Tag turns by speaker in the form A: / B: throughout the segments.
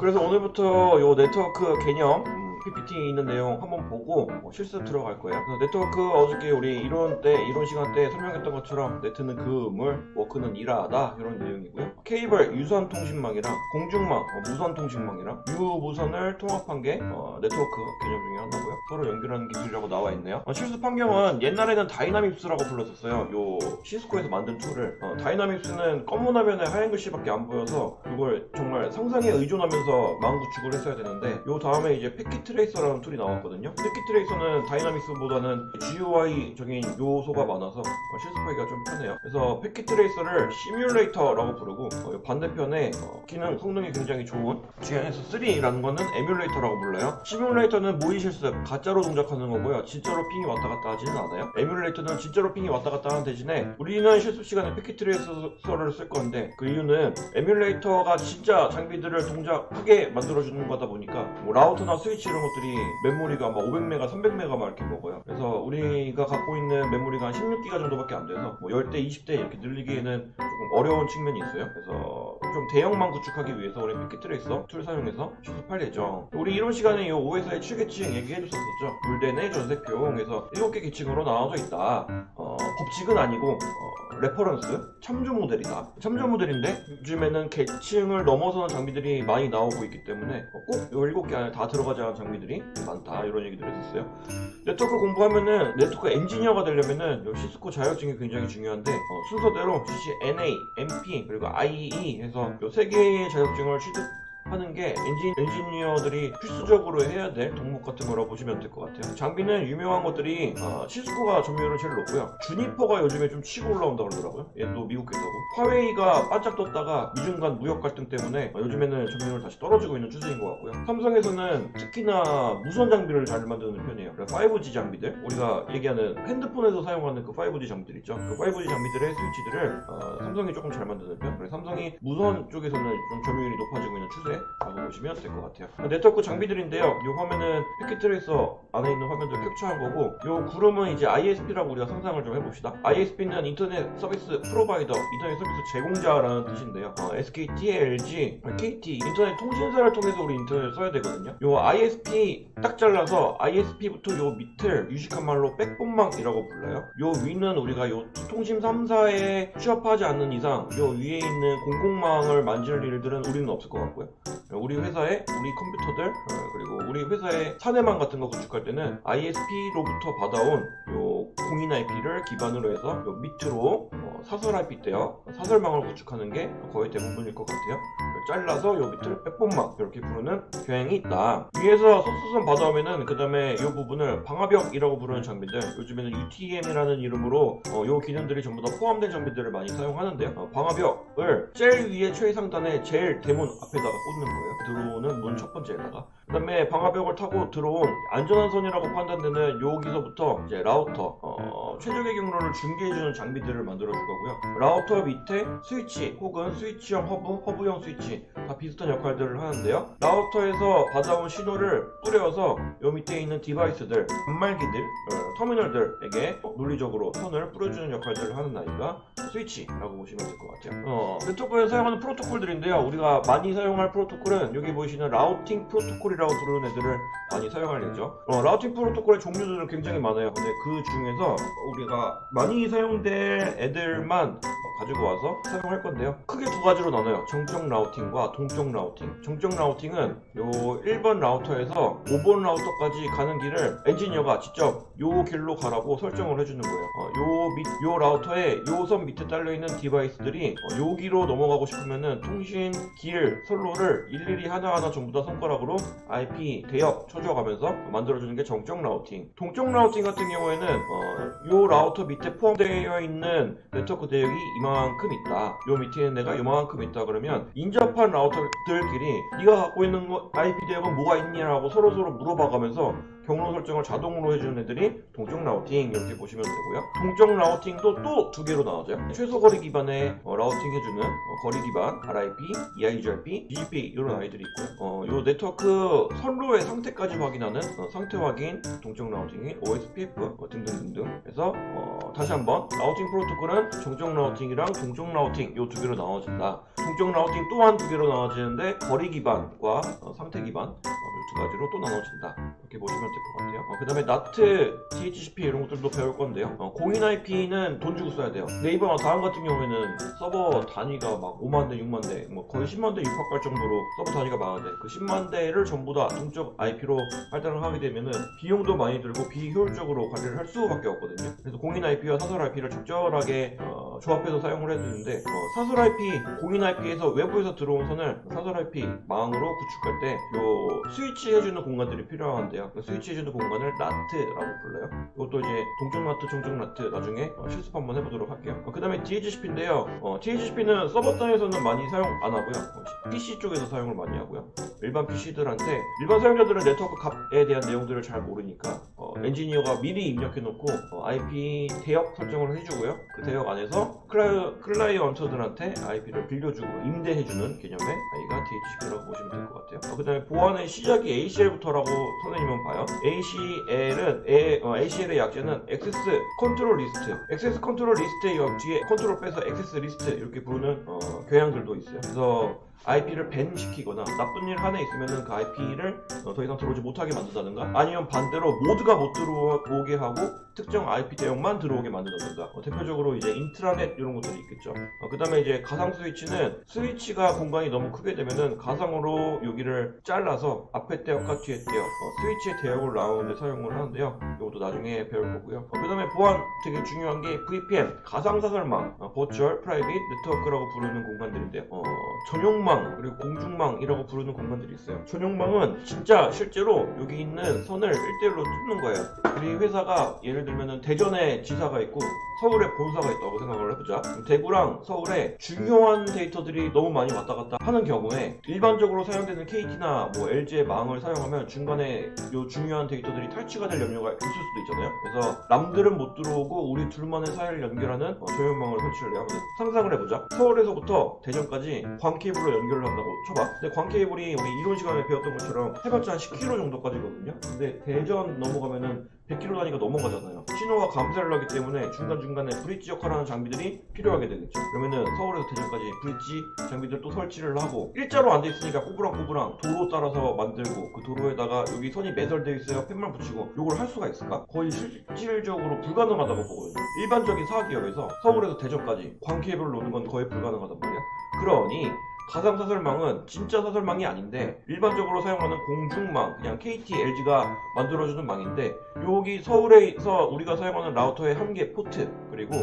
A: 그래서 오늘부터 요 네트워크 개념 PPT 있는 내용 한번 보고 실습 들어갈 거예요. 그래서 네트워크 어저께 우리 이론 시간 때 설명했던 것처럼 네트는 그물, 워크는 일하다 이런 내용이고요. 케이블 유선 통신망이랑 공중망, 무선 통신망이랑 유무선을 통합한 게 네트워크 개념 중에 하나고요. 서로 연결하는 기술이라고 나와 있네요. 실습 환경은 옛날에는 다이나믹스라고 불렀었어요. 요 시스코에서 만든 툴을. 다이나믹스는 검은 화면에 하얀 글씨밖에 안 보여서 이걸 정말 상상에 의존하면서 망 구축을 했어야 되는데 요 다음에 이제 패킷 트레이서라는 툴이 나왔거든요. 패킷 트레이서는 다이나믹스보다는 GUI적인 요소가 많아서 실습하기가 좀 편해요. 그래서 패킷 트레이서를 시뮬레이터라고 부르고 반대편에 기능 성능이 굉장히 좋은 GNS3라는 거는 에뮬레이터라고 불러요. 시뮬레이터는 모의 실습, 가짜로 동작하는 거고요. 진짜로 핑이 왔다 갔다 하지는 않아요. 에뮬레이터는 진짜로 핑이 왔다 갔다 하는 대신에 우리는 실습 시간에 패킷 트레이서를 쓸 건데 그 이유는 에뮬레이터가 진짜 장비들을 동작하게 만들어주는 거다 보니까 뭐 라우터나 스위치 이런 것들이 메모리가 막 500메가, 300메가 막 이렇게 먹어요. 그래서 우리가 갖고 있는 메모리가 한 16기가 정도밖에 안 돼서 뭐 10대, 20대 이렇게 늘리기에는 조금 어려운 측면이 있어요. 그래서 좀 대형만 구축하기 위해서 우리 패킷 트레이서 툴 사용해서 실습할 예정. 우리 이론 시간에 이 5회사의 7계층 얘기해줬었죠. 물대내 전세표. 그래서 7개 계층으로 나눠져 있다. 법칙은 아니고 레퍼런스, 참조 모델이다. 참조 모델인데 요즘에는 계층을 넘어서는 장비들이 많이 나오고 있기 때문에 꼭 이 7개 안에 다 들어가지 않은 장비들이 많다 이런 얘기들 했었어요. 네트워크 공부하면은 네트워크 엔지니어가 되려면은 시스코 자격증이 굉장히 중요한데 순서대로 CCNA, MP 그리고 IEE 해서 이 3개의 자격증을 취득하는 게 엔지니어들이 필수적으로 해야 될 덕목 같은 거라고 보시면 될 것 같아요. 장비는 유명한 것들이 시스코가 점유율은 제일 높고요. 주니퍼가 요즘에 좀 치고 올라온다고 그러더라고요. 얘도 미국 회사고. 화웨이가 반짝 떴다가 미중 간 무역 갈등 때문에 요즘에는 점유율 다시 떨어지고 있는 추세인 것 같고요. 삼성에서는 특히나 무선 장비를 잘 만드는 편이에요. 5G 장비들, 우리가 얘기하는 핸드폰에서 사용하는 그 5G 장비들 있죠. 그 5G 장비들의 스위치들을 삼성이 조금 잘 만드는 편. 그래서 삼성이 무선 쪽에서는 좀 점유율이 높아지고 있는 추세라고 보시면 될 것 같아요. 네트워크 장비들인데요. 이 화면은 패킷 트레이서 안에 있는 화면들 캡처한 거고, 이 구름은 이제 ISP라고 우리가 상상을 좀 해봅시다. ISP는 인터넷 서비스 프로바이더, 인터넷 서비스 제공자라는 뜻인데요. SKT, LG, KT 인터넷 통신사를 통해서 우리 인터넷을 써야 되거든요. 이 ISP 딱 잘라서 ISP부터 요 밑을 유식한 말로 백본망이라고 불러요. 요 위는 우리가 요 통신 3사에 취업하지 않는 이상 요 위에 있는 공공망을 만질 일들은 우리는 없을 것 같고요. 우리 회사의 우리 컴퓨터들 그리고 우리 회사의 사내망 같은 거 구축할 때는 ISP로부터 받아온 요 공인 IP를 기반으로 해서 요 밑으로 사설 IP 때요 사설망을 구축하는 게 거의 대부분일 것 같아요. 잘라서 요 밑을 백본망 이렇게 부르는 경향이 있다. 위에서 소스선 받아오면은 그 다음에 이 부분을 방화벽이라고 부르는 장비들, 요즘에는 UTM이라는 이름으로 요 기능들이 전부 다 포함된 장비들을 많이 사용하는데요. 방화벽을 제일 위에 최상단에 제일 대문 앞에다가 꽂는 거예요. 들어오는 문 첫 번째에다가. 그 다음에 방화벽을 타고 들어온 안전한 선이라고 판단되는 여기서부터 이제 라우터 최적의 경로를 중계해주는 장비들을 만들어줄 거고요. 라우터 밑에 스위치 혹은 스위치형 허브형 스위치 다 비슷한 역할들을 하는데요. 라우터에서 받아온 신호를 뿌려서 요 밑에 있는 디바이스들, 단말기들, 터미널들에게 논리적으로 선을 뿌려주는 역할들을 하는 아이가 스위치라고 보시면 될 것 같아요. 네트워크에서 사용하는 프로토콜들인데요. 우리가 많이 사용할 프로토콜은 여기 보이시는 라우팅 프로토콜이라고 부르는 애들을 많이 사용할 예죠. 라우팅 프로토콜의 종류들은 굉장히 많아요. 근데 그 중에서 우리가 많이 사용될 애들만 가지고 와서 사용할 건데요. 크게 두 가지로 나눠요. 정적 라우팅과 동적 라우팅. 정적 라우팅은 요 1번 라우터에서 5번 라우터까지 가는 길을 엔지니어가 직접 요 길로 가라고 설정을 해주는 거예요. 요 라우터에 요 선 밑에 딸려있는 디바이스들이 여기로 넘어가고 싶으면은 통신 길 선로를 일일이 하나하나 전부 다 손가락으로 IP 대역 쳐줘가면서 만들어주는 게 정적 라우팅. 동적 라우팅 같은 경우에는 요 라우터 밑에 포함되어 있는 네트워크 대역이 이만큼 있다. 요 밑에 있는 애가 요만큼 있다 그러면 인접한 라우터들끼리 네가 갖고 있는 IP 대역은 뭐가 있냐라고 서로서로 물어봐가면서 경로 설정을 자동으로 해주는 애들이 동적 라우팅 이렇게 보시면 되고요. 동적 라우팅도 또 두 개로 나눠져요. 최소 거리 기반의 라우팅 해주는 거리 기반 RIP, EIGRP, BGP 이런 아이들이 있고요. 요 네트워크 선로의 상태까지 확인하는 상태 확인, 동적 라우팅이 OSPF 등등등등. 그래서 다시 한번 라우팅 프로토콜은 정적 라우팅이랑 동적 라우팅 요 두 개로 나눠진다. 동적 라우팅 또한 두 개로 나눠지는데 거리 기반과 상태 기반 두 가지로 또 나눠진다. 이렇게 보시면 될 것 같아요. 그 다음에 NAT, DHCP 이런 것들도 배울 건데요. 공인 IP는 돈 주고 써야 돼요. 네이버나 다음 같은 경우에는 서버 단위가 막 5만 대, 6만 대, 뭐 거의 10만 대 육박할 정도로 서버 단위가 많은데 그 10만 대를 전부 다 동적 IP로 할당을 하게 되면은 비용도 많이 들고 비효율적으로 관리를 할 수밖에 없거든요. 그래서 공인 IP와 사설 IP를 적절하게 조합해서 사용을 해야 되는데 사설 IP, 공인 IP에서 외부에서 들어온 선을 사설 IP 망으로 구축할 때 요 스위치 해주는 공간들이 필요한데요. 그 스위치 해주는 공간을 NAT라고 불러요. 이것도 이제 동적 NAT, 정적 NAT 나중에 실습 한번 해보도록 할게요. 그 다음에 DHCP인데요. DHCP는 서버 단에서는 많이 사용 안 하고요. PC 쪽에서 사용을 많이 하고요. 일반 PC들한테 일반 사용자들은 네트워크 값에 대한 내용들을 잘 모르니까 엔지니어가 미리 입력해놓고 IP 대역 설정을 해주고요. 그 대역 안에서 클라이언트들한테 IP를 빌려주고 임대해주는 개념의 아이가 DHCP라고 보시면 될 것 같아요. 그 다음에 보안의 시작이 ACL부터라고 선생님은 봐요. ACL의 약자는 액세스 컨트롤 리스트. 액세스 컨트롤 리스트의 뒤에 컨트롤 빼서 액세스 리스트 이렇게 부르는 교양들도 있어요. 그래서 IP를 밴시키거나 나쁜 일 하나 있으면은 그 IP를 더 이상 들어오지 못하게 만든다든가 아니면 반대로 모두가 못 들어오게 하고 특정 IP 대역만 들어오게 만든다든가 대표적으로 이제 인트라넷 이런 것들이 있겠죠. 그 다음에 이제 가상 스위치는 스위치가 공간이 너무 크게 되면은 가상으로 여기를 잘라서 앞에 대역과 뒤에 대역 스위치의 대역을 나오는데 사용을 하는데요. 이것도 나중에 배울 거고요. 그 다음에 보안 되게 중요한 게 VPN 가상사설망 Virtual Private Network라고 부르는 공간들인데요. 전용망 그리고 공중망이라고 부르는 공간들이 있어요. 전용망은 진짜 실제로 여기 있는 선을 1대1로 뚫는 거예요. 우리 회사가 예를 들면 대전에 지사가 있고 서울에 본사가 있다고 생각을 해보자. 대구랑 서울에 중요한 데이터들이 너무 많이 왔다 갔다 하는 경우에 일반적으로 사용되는 KT나 뭐 LG의 망을 사용하면 중간에 요 중요한 데이터들이 탈취가 될 염려가 있을 수도 있잖아요. 그래서 남들은 못 들어오고 우리 둘만의 사이를 연결하는 전용망을 설치를 해요. 상상을 해보자. 서울에서부터 대전까지 광 케이블로 연결을 한다고 쳐봐. 근데 광 케이블이 우리 이론 시간에 배웠던 것처럼 해봤자 한 10km 정도까지거든요. 근데 대전 넘어가면은 100km 단위가 넘어가잖아요. 신호가 감쇄를 하기 때문에 중간중간에 브릿지 역할을 하는 장비들이 필요하게 되겠죠. 그러면은 서울에서 대전까지 브릿지 장비들 또 설치를 하고 일자로 안 돼 있으니까 꼬부랑꼬부랑 도로 따라서 만들고 그 도로에다가 여기 선이 매설되어 있어요. 펜만 붙이고 요걸 할 수가 있을까? 거의 실질적으로 불가능하다고 보거든요. 일반적인 사기업에서 서울에서 대전까지 광 케이블을 놓는 건 거의 불가능하단 말이야. 그러니 가상사설망은 진짜 사설망이 아닌데 일반적으로 사용하는 공중망 그냥 KT, LG가 만들어주는 망인데 여기 서울에서 우리가 사용하는 라우터의 한 개 포트 그리고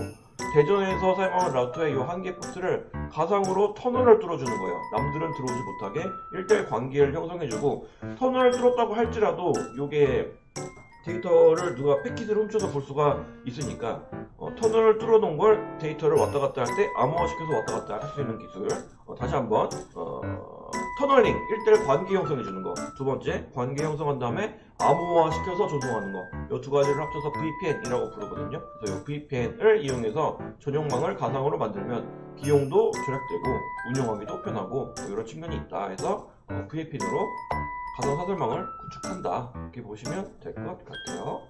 A: 대전에서 사용하는 라우터의 이 한 개 포트를 가상으로 터널을 뚫어주는 거예요. 남들은 들어오지 못하게 1대1 관계를 형성해주고 터널을 뚫었다고 할지라도 이게 데이터를 누가 패킷을 훔쳐서 볼 수가 있으니까 터널을 뚫어놓은 걸 데이터를 왔다 갔다 할 때 암호화시켜서 왔다 갔다 할 수 있는 기술. 다시 한번 터널링 1대1 관계 형성해주는 거. 두 번째 관계 형성한 다음에 암호화시켜서 전송하는 거. 이 두 가지를 합쳐서 VPN이라고 부르거든요. 그래서 이 VPN을 이용해서 전용망을 가상으로 만들면 비용도 절약되고 운영하기도 편하고 이런 측면이 있다 해서 VPN으로 가상사설망을 구축한다 이렇게 보시면 될 것 같아요.